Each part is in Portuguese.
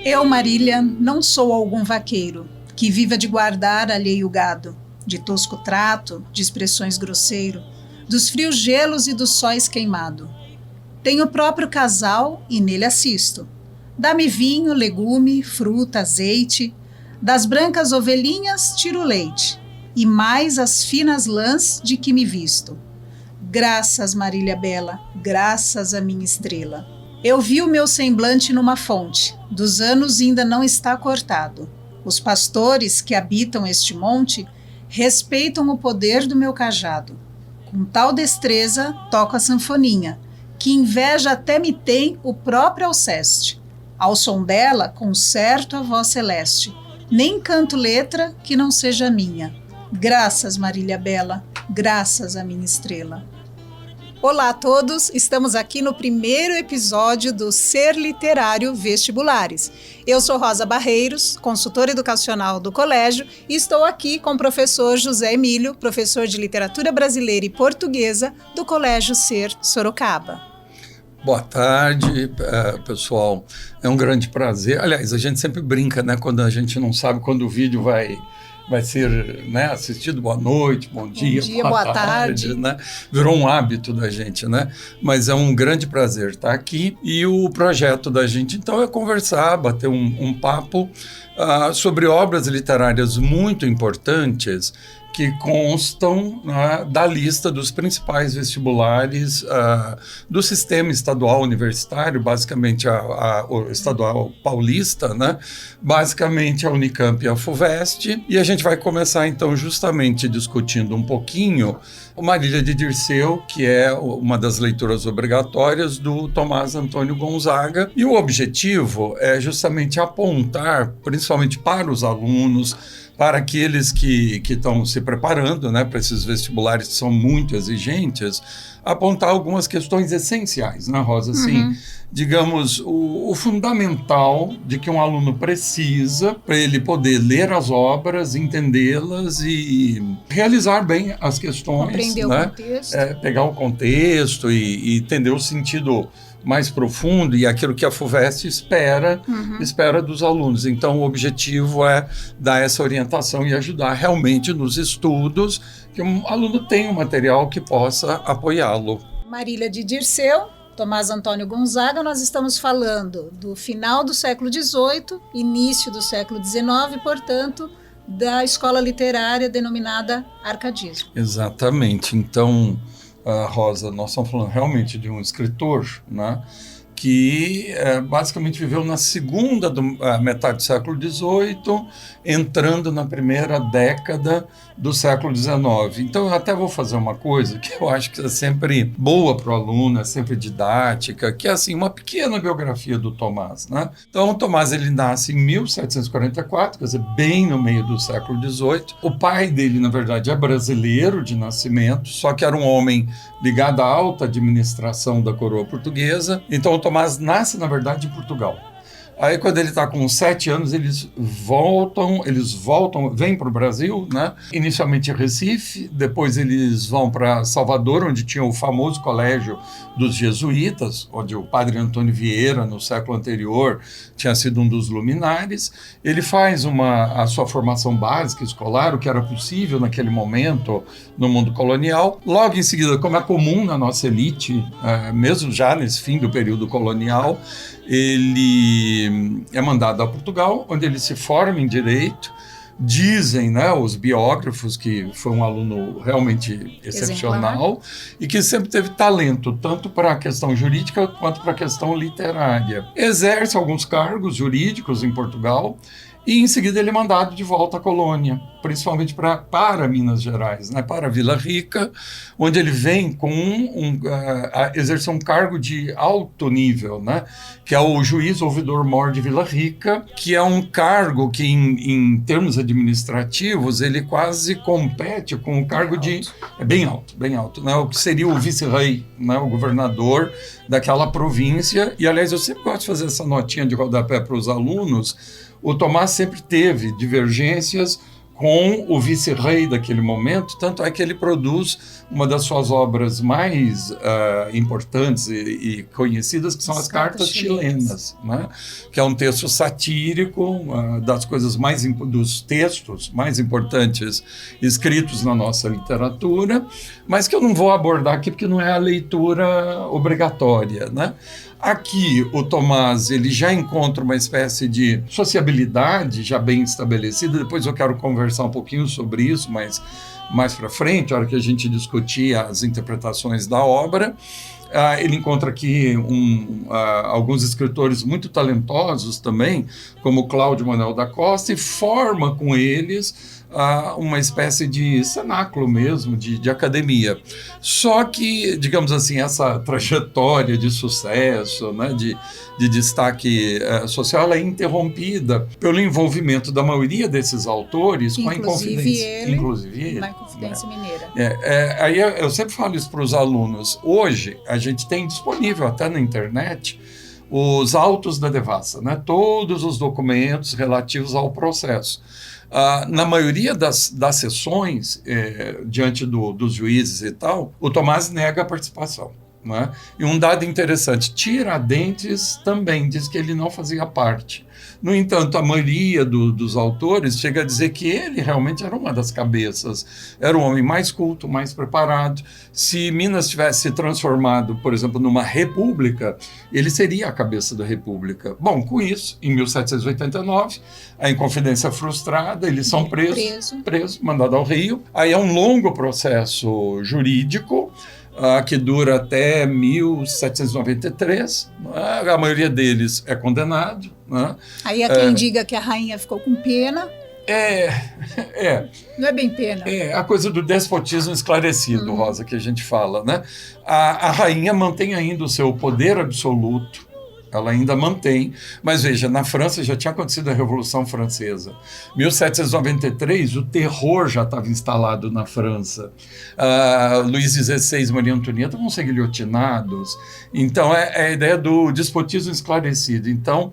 Eu, Marília, não sou algum vaqueiro que viva de guardar alheio gado, de tosco trato, de expressões grosseiro, dos frios gelos e dos sóis queimado. Tenho o próprio casal e nele assisto. Dá-me vinho, legume, fruta, azeite, das brancas ovelhinhas tiro leite, e mais as finas lãs de que me visto. Graças, Marília Bela, graças à minha estrela. Eu vi o meu semblante numa fonte, dos anos ainda não está cortado. Os pastores que habitam este monte respeitam o poder do meu cajado. Com tal destreza toco a sanfoninha, que inveja até me tem o próprio Alceste. Ao som dela concerto a voz celeste, nem canto letra que não seja minha. Graças, Marília Bela, graças à minha estrela. Olá a todos, estamos aqui no primeiro episódio do Ser Literário Vestibulares. Eu sou Rosa Barreiros, consultora educacional do colégio, e estou aqui com o professor José Emílio, professor de Literatura Brasileira e Portuguesa do Colégio Ser Sorocaba. Boa tarde, pessoal. É um grande prazer. Aliás, a gente sempre brinca, né, quando a gente não sabe quando o vídeo vai ser, né, assistido. Boa noite, bom dia, boa tarde, né? Virou um hábito da gente, né? Mas é um grande prazer estar aqui. E o projeto da gente, então, é conversar, bater um papo sobre obras literárias muito importantes que constam da lista dos principais vestibulares do sistema estadual universitário, basicamente o estadual paulista, né? Basicamente a Unicamp e a FUVEST. E a gente vai começar, então, justamente discutindo um pouquinho o Marília de Dirceu, que é uma das leituras obrigatórias do Tomás Antônio Gonzaga. E o objetivo é justamente apontar, principalmente para os alunos, para aqueles que estão se preparando, né, para esses vestibulares que são muito exigentes, apontar algumas questões essenciais, né, Rosa? Assim, digamos, o fundamental de que um aluno precisa para ele poder ler as obras, entendê-las e realizar bem as questões. Compreender, né? O contexto. Pegar o contexto e entender o sentido mais profundo e aquilo que a FUVEST espera dos alunos. Então, o objetivo é dar essa orientação e ajudar realmente nos estudos, que um aluno tenha um material que possa apoiá-lo. Marília de Dirceu, Tomás Antônio Gonzaga, nós estamos falando do final do século XVIII, início do século XIX, portanto, da escola literária denominada arcadismo. Exatamente. Então, Rosa, nós estamos falando realmente de um escritor, né, que basicamente viveu na segunda metade do século XVIII, entrando na primeira década do século XIX. Então, eu até vou fazer uma coisa que eu acho que é sempre boa para o aluno, é sempre didática, que é assim, uma pequena biografia do Tomás, né? Então, o Tomás, ele nasce em 1744, quer dizer, bem no meio do século XVIII. O pai dele, na verdade, é brasileiro de nascimento, só que era um homem ligado à alta administração da coroa portuguesa. Então, o Tomás nasce, na verdade, em Portugal. Aí, quando ele está com 7 anos, eles voltam, vêm para o Brasil, né? Inicialmente em Recife, depois eles vão para Salvador, onde tinha o famoso colégio dos jesuítas, onde o padre Antônio Vieira, no século anterior, tinha sido um dos luminares. Ele faz a sua formação básica escolar, o que era possível naquele momento no mundo colonial. Logo em seguida, como é comum na nossa elite, mesmo já nesse fim do período colonial, ele é mandado a Portugal, onde ele se forma em Direito. Dizem, né, os biógrafos, que foi um aluno realmente excepcional e que sempre teve talento, tanto para a questão jurídica quanto para a questão literária. Exerce alguns cargos jurídicos em Portugal e, em seguida, ele é mandado de volta à colônia, principalmente para Minas Gerais, né, para Vila Rica, onde ele vem com exercer um cargo de alto nível, né, que é o juiz ouvidor-mor de Vila Rica, que é um cargo que, em termos administrativos, ele quase compete com o cargo bem alto, né, o que seria o vice-rei, né, o governador daquela província. E, aliás, eu sempre gosto de fazer essa notinha de rodapé para os alunos. O Tomás sempre teve divergências com o vice-rei daquele momento, tanto é que ele produz uma das suas obras mais importantes e conhecidas, que são as Cartas Chilenas, né? Que é um texto satírico, das coisas dos textos mais importantes escritos na nossa literatura, mas que eu não vou abordar aqui porque não é a leitura obrigatória, né? Aqui, o Tomás, ele já encontra uma espécie de sociabilidade já bem estabelecida. Depois eu quero conversar um pouquinho sobre isso, mas mais para frente, a hora que a gente discutir as interpretações da obra. Ele encontra aqui alguns escritores muito talentosos também, como Cláudio Manuel da Costa, e forma com eles uma espécie de cenáculo mesmo, de academia. Só que, digamos assim, essa trajetória de sucesso, né, de destaque social, ela é interrompida pelo envolvimento da maioria desses autores com a Inconfidência. Inclusive ele. Na Inconfidência Mineira. Aí eu sempre falo isso para os alunos. Hoje, a gente tem disponível até na internet os autos da devassa, né? Todos os documentos relativos ao processo. Na maioria das sessões, diante dos juízes e tal, o Tomás nega a participação, né? E um dado interessante, Tiradentes também diz que ele não fazia parte. No entanto, a maioria dos autores chega a dizer que ele realmente era uma das cabeças, era o homem mais culto, mais preparado. Se Minas tivesse se transformado, por exemplo, numa república, ele seria a cabeça da república. Bom, com isso, em 1789, a Inconfidência frustrada, eles são presos, mandados ao Rio. Aí é um longo processo jurídico, que dura até 1793, né? A maioria deles é condenado, né? Aí há quem diga que a rainha ficou com pena. Não é bem pena. É a coisa do despotismo esclarecido, Rosa, que a gente fala, né? A rainha mantém ainda o seu poder absoluto, ela ainda mantém, mas veja, na França já tinha acontecido a Revolução Francesa. 1793, o terror já estava instalado na França. Luís XVI e Maria Antonieta vão ser guilhotinados. Então, é a ideia do despotismo esclarecido. Então,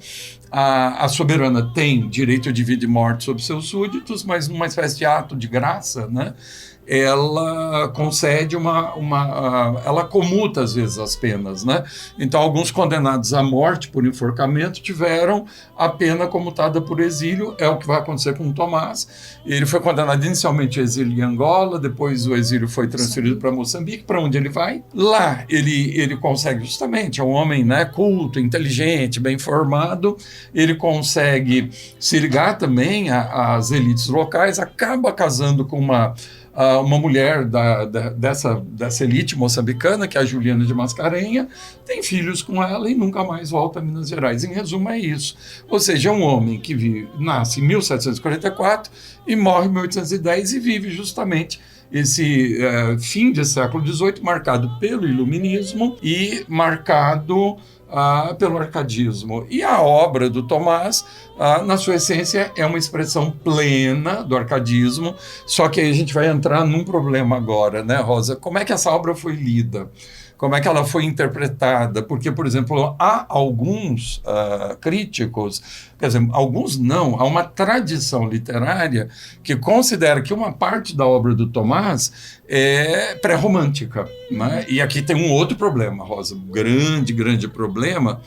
a soberana tem direito de vida e morte sobre seus súditos, mas numa espécie de ato de graça, né? Ela concede ela comuta às vezes as penas, né? Então, alguns condenados à morte por enforcamento tiveram a pena comutada por exílio, é o que vai acontecer com o Tomás. Ele foi condenado inicialmente ao exílio em Angola, depois o exílio foi transferido para Moçambique. Para onde ele vai? Lá ele consegue justamente, é um homem, né, culto, inteligente, bem formado, ele consegue se ligar também às elites locais, acaba casando com uma mulher dessa elite moçambicana, que é a Juliana de Mascarenha, tem filhos com ela e nunca mais volta a Minas Gerais. Em resumo, é isso. Ou seja, é um homem que nasce em 1744 e morre em 1810 e vive justamente esse fim de século XVIII marcado pelo iluminismo e marcado pelo arcadismo. E a obra do Tomás, na sua essência, é uma expressão plena do arcadismo, só que aí a gente vai entrar num problema agora, né, Rosa? Como é que essa obra foi lida? Como é que ela foi interpretada? Porque, por exemplo, há alguns críticos, quer dizer, alguns não, há uma tradição literária que considera que uma parte da obra do Tomás é pré-romântica, né? E aqui tem um outro problema, Rosa, grande problema,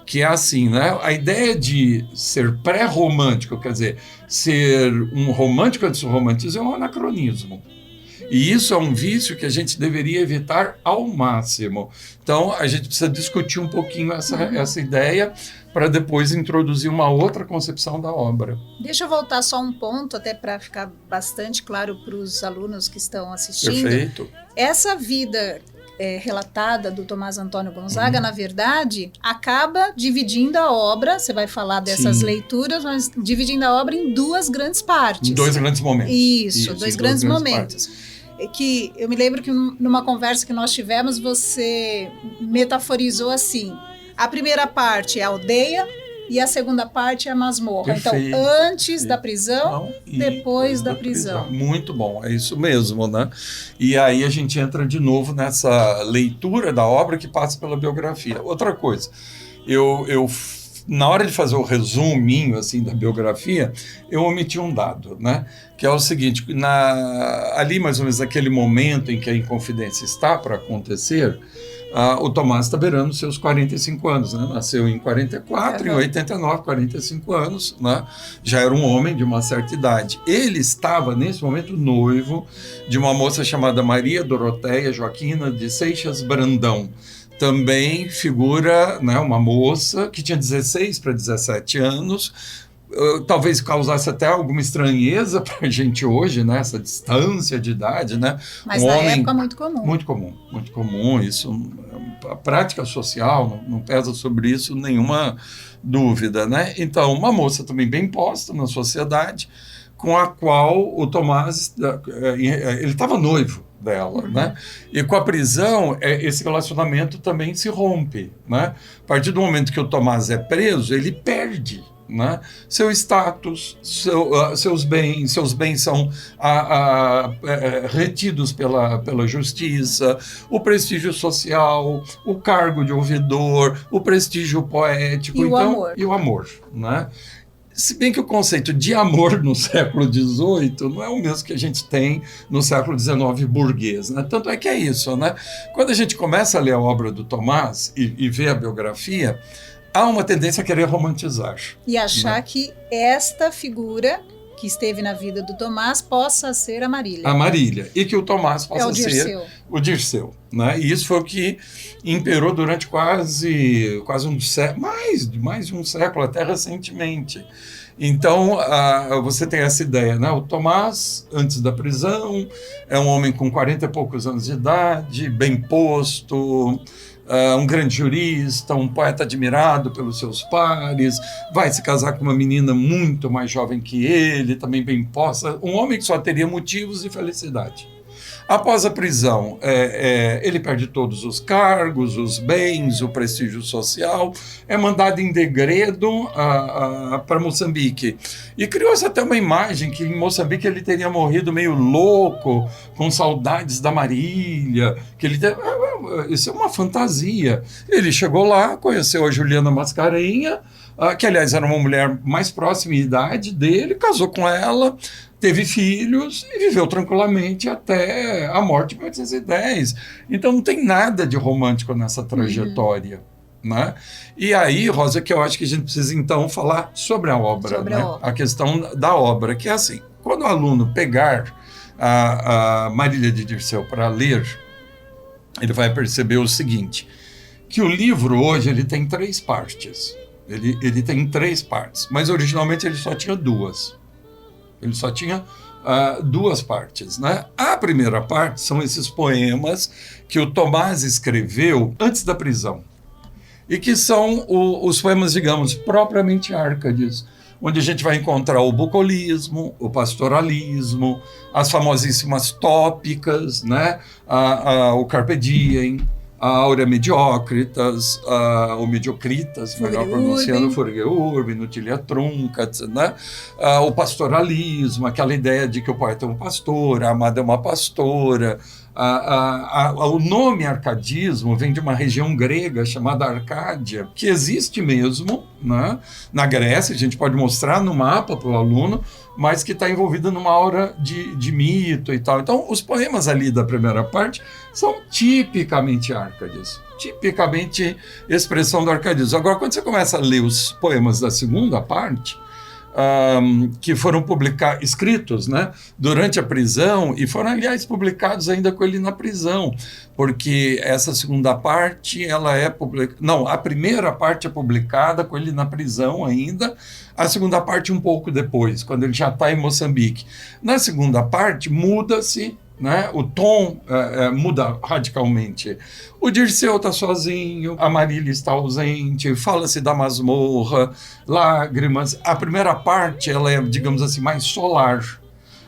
que é assim, né? A ideia de ser pré-romântico, quer dizer, ser um romântico antes do romantismo, é um anacronismo. E isso é um vício que a gente deveria evitar ao máximo. Então, a gente precisa discutir um pouquinho essa ideia para depois introduzir uma outra concepção da obra. Deixa eu voltar só um ponto, até para ficar bastante claro para os alunos que estão assistindo. Perfeito. Essa vida relatada do Tomás Antônio Gonzaga, na verdade, acaba dividindo a obra, você vai falar dessas leituras, mas dividindo a obra em duas grandes partes. Em dois grandes momentos. Isso, dois grandes momentos. Que eu me lembro que numa conversa que nós tivemos, você metaforizou assim: a primeira parte é a aldeia e a segunda parte é a masmorra. Perfeito. Então, antes da prisão, depois da prisão. Muito bom, é isso mesmo, né? E aí a gente entra de novo nessa leitura da obra que passa pela biografia. Outra coisa, eu na hora de fazer o resuminho assim, da biografia, eu omiti um dado, né? Que é o seguinte, ali mais ou menos naquele momento em que a Inconfidência está para acontecer, o Tomás está beirando seus 45 anos, né? Nasceu em 44, em 89, 45 anos, né? Já era um homem de uma certa idade. Ele estava, nesse momento, noivo de uma moça chamada Maria Doroteia Joaquina de Seixas Brandão. Também figura, né, uma moça que tinha 16 para 17 anos, talvez causasse até alguma estranheza para a gente hoje, né? Essa distância de idade, né? Mas na época muito comum. Muito comum. Isso, a prática social não pesa sobre isso nenhuma dúvida, né? Então, uma moça também bem posta na sociedade, com a qual o Tomás, ele estava noivo dela, né? E com a prisão, esse relacionamento também se rompe, né? A partir do momento que o Tomás é preso, ele perde, né? Seu status, seus bens são retidos pela justiça, o prestígio social, o cargo de ouvidor, o prestígio poético e o amor, né? Se bem que o conceito de amor no século XVIII não é o mesmo que a gente tem no século XIX burguês, né? Tanto é que é isso, né? Quando a gente começa a ler a obra do Tomás e vê a biografia, há uma tendência a querer romantizar. E achar, né, que esta figura que esteve na vida do Tomás possa ser a Marília. A Marília. E que o Tomás possa ser o Dirceu. Né? E isso foi o que imperou durante quase um século, mais de um século, até recentemente. Então, você tem essa ideia, né? O Tomás, antes da prisão, é um homem com 40 e poucos anos de idade, bem posto, um grande jurista, um poeta admirado pelos seus pares, vai se casar com uma menina muito mais jovem que ele, também bem posta, um homem que só teria motivos de felicidade. Após a prisão, ele perde todos os cargos, os bens, o prestígio social, é mandado em degredo para Moçambique. E criou-se até uma imagem que em Moçambique ele teria morrido meio louco, com saudades da Marília, isso é uma fantasia. Ele chegou lá, conheceu a Juliana Mascarenha, que aliás era uma mulher mais próxima em idade dele, casou com ela, teve filhos e viveu tranquilamente até a morte em 1810. Então não tem nada de romântico nessa trajetória. Né? E aí, Rosa, que eu acho que a gente precisa então falar sobre a obra, a questão da obra, que é assim, quando o aluno pegar a Marília de Dirceu para ler, ele vai perceber o seguinte, que o livro hoje ele tem 3 partes. Ele tem 3 partes, mas originalmente ele só tinha 2. Ele só tinha 2 partes, né? A primeira parte são esses poemas que o Tomás escreveu antes da prisão e que são os poemas, digamos, propriamente árcades, onde a gente vai encontrar o bucolismo, o pastoralismo, as famosíssimas tópicas, né? O Carpe Diem, a Aurea Mediocritas, ou Mediocritas, melhor pronunciando, Furge Urbi, Nutilia Truncat, né? O pastoralismo, aquela ideia de que o poeta é um pastor, a amada é uma pastora. O nome arcadismo vem de uma região grega chamada Arcádia, que existe mesmo, né? Na Grécia, a gente pode mostrar no mapa para o aluno, mas que está envolvida numa aura de mito e tal. Então, os poemas ali da primeira parte são tipicamente árcades, tipicamente expressão do arcadismo. Agora, quando você começa a ler os poemas da segunda parte, que foram escritos, né, durante a prisão e foram, aliás, publicados ainda com ele na prisão, porque essa segunda parte, a primeira parte é publicada com ele na prisão ainda, a segunda parte um pouco depois, quando ele já está em Moçambique. Na segunda parte, muda-se, né? O tom muda radicalmente. O Dirceu está sozinho, a Marília está ausente, fala-se da masmorra, lágrimas. A primeira parte ela é, digamos assim, mais solar.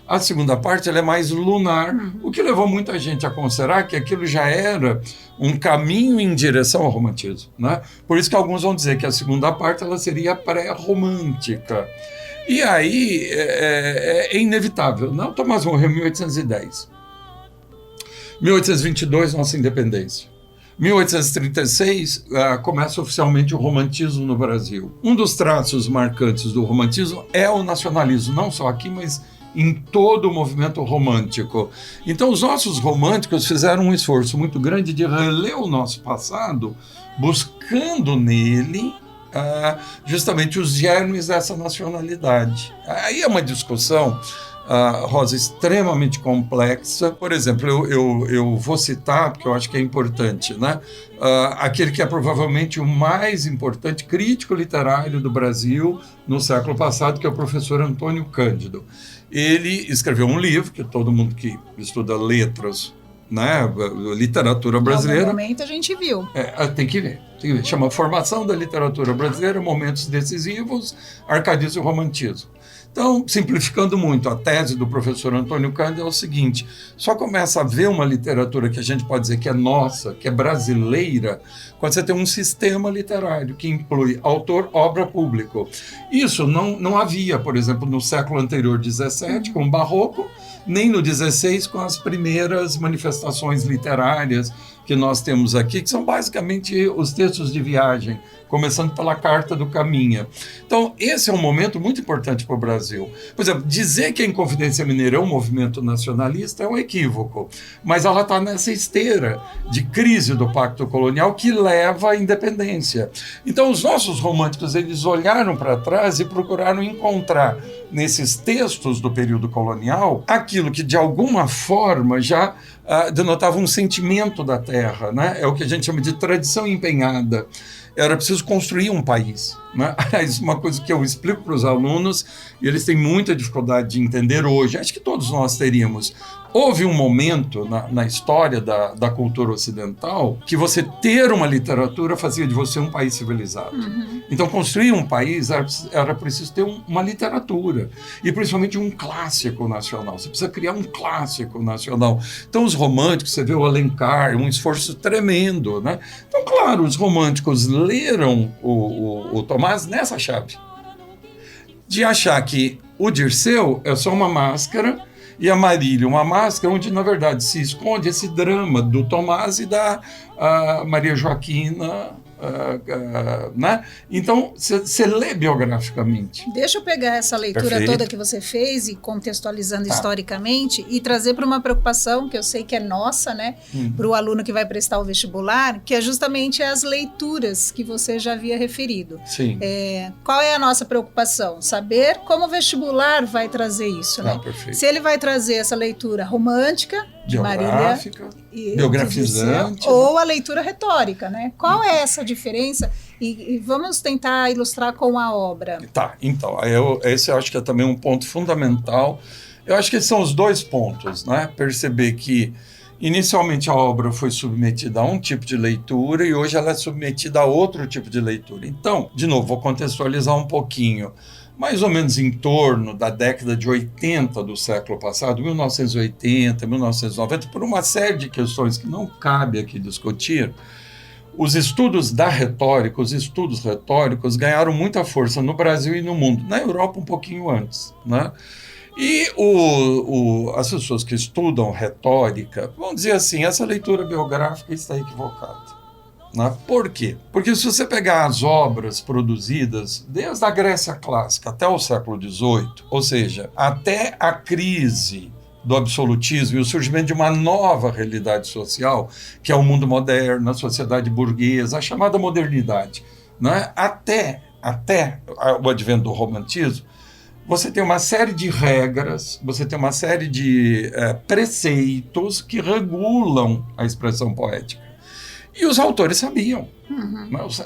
A segunda parte ela é mais lunar, o que levou muita gente a considerar que aquilo já era um caminho em direção ao romantismo, né? Por isso que alguns vão dizer que a segunda parte ela seria pré-romântica. E aí é inevitável. Não, Tomás morreu em 1810. 1822, nossa independência. 1836 começa oficialmente o romantismo no Brasil. Um dos traços marcantes do romantismo é o nacionalismo, não só aqui, mas em todo o movimento romântico. Então, os nossos românticos fizeram um esforço muito grande de reler o nosso passado, buscando nele justamente os germes dessa nacionalidade. Aí é uma discussão, Rosa, extremamente complexa. Por exemplo, eu vou citar, porque eu acho que é importante, né? Aquele que é provavelmente o mais importante crítico literário do Brasil no século passado, que é o professor Antônio Cândido. Ele escreveu um livro, que todo mundo que estuda letras, né, literatura brasileira... Em algum momento a gente viu. Tem que ver. Chama Formação da Literatura Brasileira, Momentos Decisivos, Arcadismo e Romantismo. Então, simplificando muito, a tese do professor Antônio Cândido é o seguinte: só começa a ver uma literatura que a gente pode dizer que é nossa, que é brasileira, quando você tem um sistema literário que inclui autor, obra, público. Isso não havia, por exemplo, no século anterior, 17, com o Barroco, nem no 16, com as primeiras manifestações literárias que nós temos aqui, que são basicamente os textos de viagem, começando pela Carta do Caminha. Então, esse é um momento muito importante para o Brasil. Por exemplo, dizer que a Inconfidência Mineira é um movimento nacionalista é um equívoco, mas ela está nessa esteira de crise do Pacto Colonial que leva à independência. Então, os nossos românticos, eles olharam para trás e procuraram encontrar nesses textos do período colonial aquilo que, de alguma forma, já denotava um sentimento da terra, né? É o que a gente chama de tradição empenhada. Era preciso construir um país, né? Aliás, uma coisa que eu explico para os alunos, e eles têm muita dificuldade de entender hoje, acho que todos nós teríamos. Houve um momento na história da cultura ocidental que você ter uma literatura fazia de você um país civilizado. Uhum. Então, construir um país era preciso ter uma literatura, e principalmente um clássico nacional. Você precisa criar um clássico nacional. Então, os românticos, você vê o Alencar, um esforço tremendo, né? Então, claro, os românticos leram o Tomás nessa chave, de achar que o Dirceu é só uma máscara, e a Marília, uma máscara onde, na verdade, se esconde esse drama do Tomás e da Maria Joaquina, né? Então, você lê biograficamente. Deixa eu pegar essa leitura Perfeito. Toda que você fez e contextualizando historicamente e trazer para uma preocupação que eu sei que é nossa, né? Para o aluno que vai prestar o vestibular, que é justamente as leituras que você já havia referido. Sim. Qual é a nossa preocupação? Saber como o vestibular vai trazer isso, né? Perfeito. Se ele vai trazer essa leitura romântica, de biográfica, Marília, biografizante, ou a leitura retórica, né? Qual é essa diferença? E vamos tentar ilustrar com a obra. Tá, então, esse eu acho que é também um ponto fundamental. Eu acho que esses são os dois pontos, né? Perceber que inicialmente a obra foi submetida a um tipo de leitura e hoje ela é submetida a outro tipo de leitura. Então, de novo, vou contextualizar um pouquinho. Mais ou menos em torno da década de 80 do século passado, 1980, 1990, por uma série de questões que não cabe aqui discutir, os estudos da retórica, os estudos retóricos ganharam muita força no Brasil e no mundo, na Europa um pouquinho antes, né? E as pessoas que estudam retórica vão dizer assim, essa leitura biográfica está equivocada. Né? Por quê? Porque se você pegar as obras produzidas desde a Grécia Clássica até o século XVIII, ou seja, até a crise do absolutismo e o surgimento de uma nova realidade social, que é o mundo moderno, a sociedade burguesa, a chamada modernidade, né? Até o advento do romantismo, você tem uma série de regras, você tem uma série de preceitos que regulam a expressão poética. E os autores sabiam,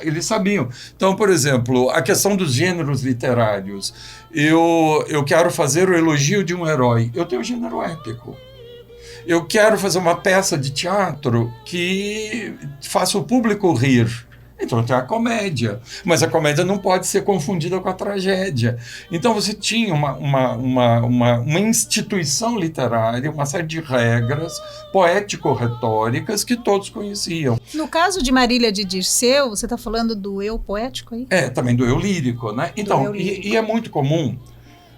eles sabiam. Então, por exemplo, a questão dos gêneros literários. Eu quero fazer o elogio de um herói. Eu tenho o gênero épico. Eu quero fazer uma peça de teatro que faça o público rir. Então tem a comédia, mas a comédia não pode ser confundida com a tragédia. Então você tinha uma instituição literária, uma série de regras poético-retóricas que todos conheciam. No caso de Marília de Dirceu, você está falando do eu poético aí? Também do eu lírico, né? Então, e é muito comum,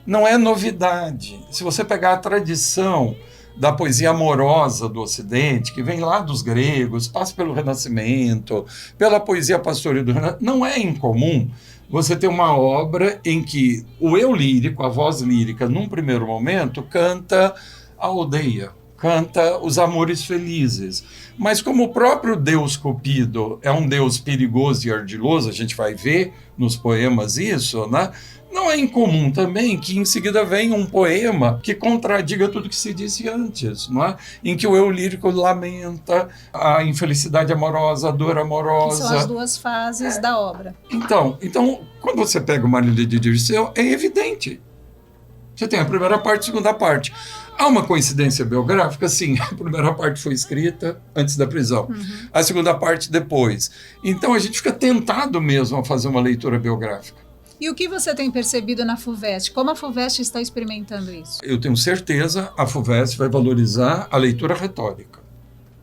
não é novidade. Se você pegar a tradição da poesia amorosa do Ocidente, que vem lá dos gregos, passa pelo Renascimento, pela poesia pastoril do Renascimento, não é incomum você ter uma obra em que o eu lírico, a voz lírica, num primeiro momento, canta a aldeia, canta os amores felizes. Mas como o próprio Deus Cupido é um Deus perigoso e ardiloso, a gente vai ver nos poemas isso, né? Não é incomum também que em seguida venha um poema que contradiga tudo que se disse antes, não é? Em que o eu lírico lamenta a infelicidade amorosa, a dor amorosa. Que são as duas fases da obra. Então, quando você pega o Marília de Dirceu, é evidente. Você tem a primeira parte e a segunda parte. Há uma coincidência biográfica? Sim, a primeira parte foi escrita antes da prisão, a segunda parte depois. Então a gente fica tentado mesmo a fazer uma leitura biográfica. E o que você tem percebido na FUVEST? Como a FUVEST está experimentando isso? Eu tenho certeza a FUVEST vai valorizar a leitura retórica.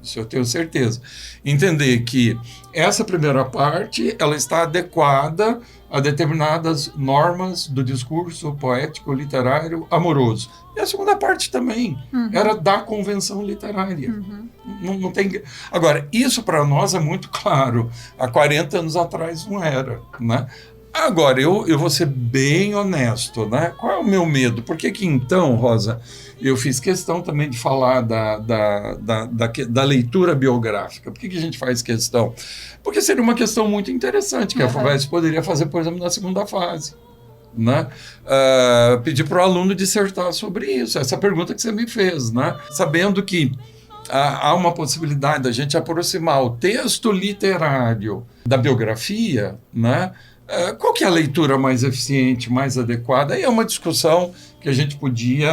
Isso eu tenho certeza. Entender que essa primeira parte ela está adequada a determinadas normas do discurso poético, literário, amoroso. E a segunda parte também era da convenção literária. Não tem... Agora, isso para nós é muito claro. Há 40 anos atrás não era, né? Agora, eu vou ser bem honesto, né? Qual é o meu medo? Por que então, Rosa, eu fiz questão também de falar da leitura biográfica? Por que a gente faz questão? Porque seria uma questão muito interessante, que a FUVEST poderia fazer, por exemplo, na segunda fase. Né? Pedir para o aluno dissertar sobre isso, essa pergunta que você me fez, né? Sabendo que há uma possibilidade da gente aproximar o texto literário da biografia, né? Qual que é a leitura mais eficiente, mais adequada? E é uma discussão que a gente podia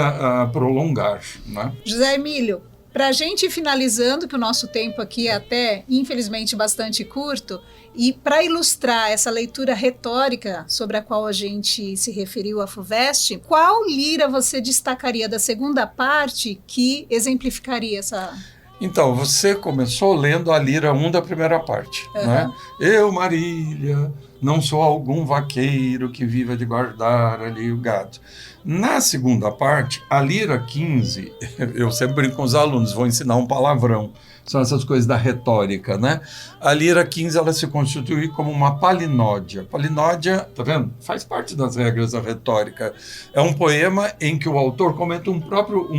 prolongar, né? José Emílio, para a gente ir finalizando, que o nosso tempo aqui é até, infelizmente, bastante curto, e para ilustrar essa leitura retórica sobre a qual a gente se referiu à FUVEST, qual lira você destacaria da segunda parte que exemplificaria essa... Então, você começou lendo a lira 1 da primeira parte, né? Eu, Marília, não sou algum vaqueiro que viva de guardar ali o gado. Na segunda parte, a lira 15, eu sempre brinco com os alunos, vou ensinar um palavrão, são essas coisas da retórica, né? A lira 15, ela se constitui como uma palinódia. Palinódia, tá vendo? Faz parte das regras da retórica. É um poema em que o autor comenta um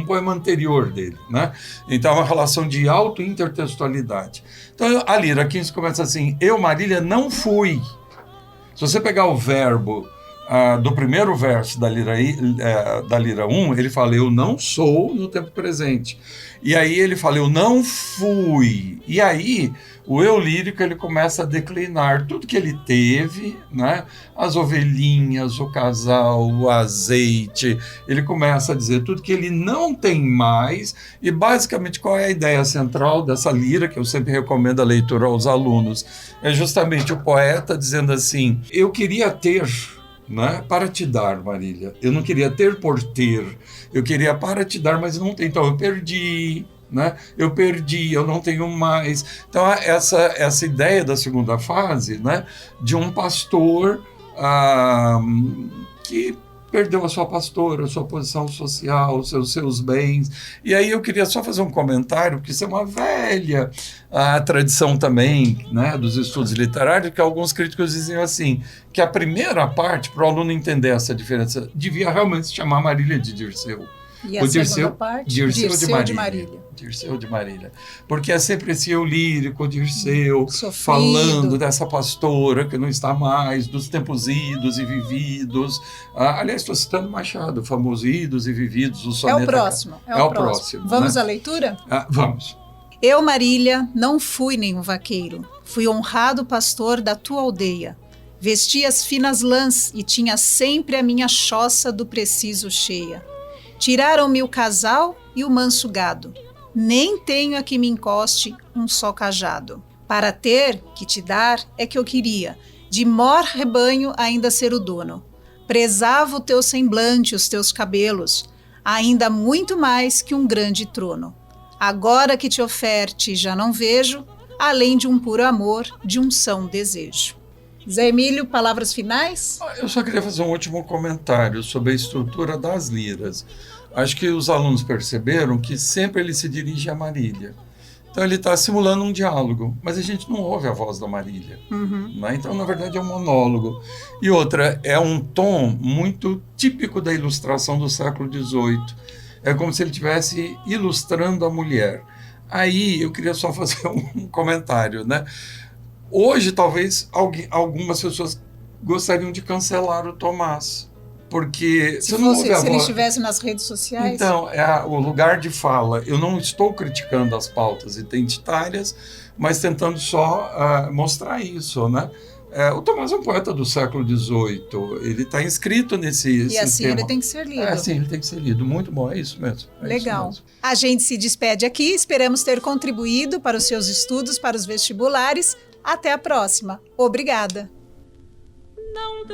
poema anterior dele, né? Então é uma relação de auto-intertextualidade. Então a lira 15 começa assim: eu, Marília, não fui. Se você pegar o verbo do primeiro verso da lira 1, ele fala, eu não sou no tempo presente. E aí ele fala, eu não fui. E aí o eu lírico ele começa a declinar tudo que ele teve, né? As ovelhinhas, o casal, o azeite. Ele começa a dizer tudo que ele não tem mais. E basicamente qual é a ideia central dessa lira, que eu sempre recomendo a leitura aos alunos? É justamente o poeta dizendo assim, eu queria ter... né? Para te dar, Marília. Eu não queria ter por ter. Eu queria para te dar, mas não tenho. Então, eu perdi, né? Eu perdi, eu não tenho mais. Então, essa ideia da segunda fase, né? De um pastor que perdeu a sua pastora, a sua posição social, os seus bens. E aí eu queria só fazer um comentário, porque isso é uma velha tradição também, né, dos estudos literários, que alguns críticos diziam assim, que a primeira parte, para o aluno entender essa diferença, devia realmente se chamar Marília de Dirceu. E a segunda parte? Dirceu de Marília. Dirceu de Marília. Porque é sempre esse eu lírico, Dirceu, sofrido, falando dessa pastora que não está mais, dos tempos idos e vividos. Aliás, estou citando Machado, o famoso Idos e Vividos, o soneto. É o próximo. Vamos, né? À leitura? Vamos. Eu, Marília, não fui nenhum vaqueiro. Fui honrado pastor da tua aldeia. Vesti as finas lãs e tinha sempre a minha choça do preciso cheia. Tiraram-me o casal e o manso gado. Nem tenho a que me encoste um só cajado. Para ter, que te dar, é que eu queria, de mor rebanho ainda ser o dono. Prezava o teu semblante, os teus cabelos, ainda muito mais que um grande trono. Agora que te oferte já não vejo, além de um puro amor, de um são desejo. Zé Emílio, palavras finais? Eu só queria fazer um último comentário sobre a estrutura das liras. Acho que os alunos perceberam que sempre ele se dirige a Marília. Então ele está simulando um diálogo, mas a gente não ouve a voz da Marília. Né? Então, na verdade, é um monólogo. E outra, é um tom muito típico da ilustração do século XVIII. É como se ele estivesse ilustrando a mulher. Aí eu queria só fazer um comentário, né? Hoje, talvez, algumas pessoas gostariam de cancelar o Tomás, porque se ele estivesse nas redes sociais. Então, o lugar de fala. Eu não estou criticando as pautas identitárias, mas tentando só mostrar isso, né? O Tomás é um poeta do século XVIII, ele está inscrito nesse E assim sistema. Ele tem que ser lido. Sim, ele tem que ser lido. Muito bom, é isso mesmo. Legal. Isso mesmo. A gente se despede aqui, esperamos ter contribuído para os seus estudos, para os vestibulares. Até a próxima. Obrigada. Não